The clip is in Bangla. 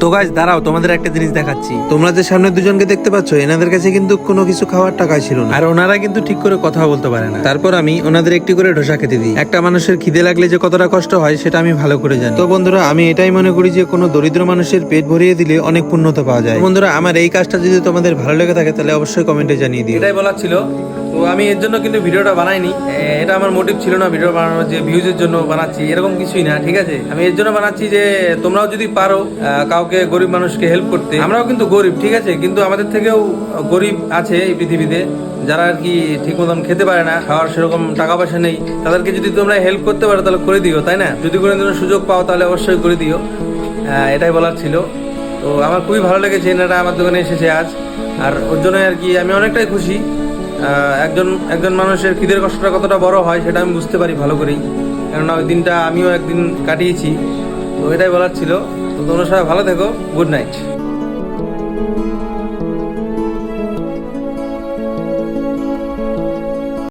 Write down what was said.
তো গাইস দাঁড়াও, তোমাদের একটা জিনিস দেখাচ্ছি। তোমরা যে সামনে দুজনকে দেখতে পাচ্ছ, এনাদের কাছে কিন্তু কোনো কিছু খাওয়ার টাকা ছিল না, আর ওনারা কিন্তু ঠিক করে কথা বলতে পারে না। তারপর আমি ওনাদের একটি করে ডোসা খেতে দিই। একটা মানুষের খিদে লাগলে যে কতটা কষ্ট হয় সেটা আমি ভালো করে জানি। তো বন্ধুরা, আমি এটাই মনে করি যে কোনো দরিদ্র মানুষের পেট ভরিয়ে দিলে অনেক পূর্ণতা পাওয়া যায়। বন্ধুরা, আমার এই কাজটা যদি তোমাদের ভালো লেগে থাকে তাহলে অবশ্যই কমেন্টে জানিয়ে দিও। এটাই বলার ছিল। তো আমি এর জন্য কিন্তু ভিডিওটা বানাইনি, এটা আমার মোটিভ ছিল না ভিডিও বানানোর যে ভিউজের জন্য বানাচ্ছি, এরকম কিছুই না, ঠিক আছে। আমি এর জন্য বানাচ্ছি যে তোমরাও যদি পারো কাউকে গরিব মানুষকে হেল্প করতে। আমরাও কিন্তু গরিব, ঠিক আছে, কিন্তু আমাদের থেকেও গরিব আছে এই পৃথিবীতে, যারা আর কি ঠিক মতন খেতে পারে না, খাওয়ার সেরকম টাকা পয়সা নেই। তাদেরকে যদি তোমরা হেল্প করতে পারো তাহলে করে দিও, তাই না? যদি কোনো দিন সুযোগ পাও তাহলে অবশ্যই করে দিও, এটাই বলার ছিল। তো আমার খুবই ভালো লেগেছে এনারা আমার দোকানে এসেছে আজ, আর ওর জন্য আর কি আমি অনেকটাই খুশি। একজন মানুষের খিদের কষ্টটা কতটা বড় হয় সেটা আমি বুঝতে পারি ভালো করেই, কেননা ওই দিনটা আমিও একদিন কাটিয়েছি। তো এটাই বলার ছিল। তো তোমরা সবাই ভালো থেকো, গুড নাইট।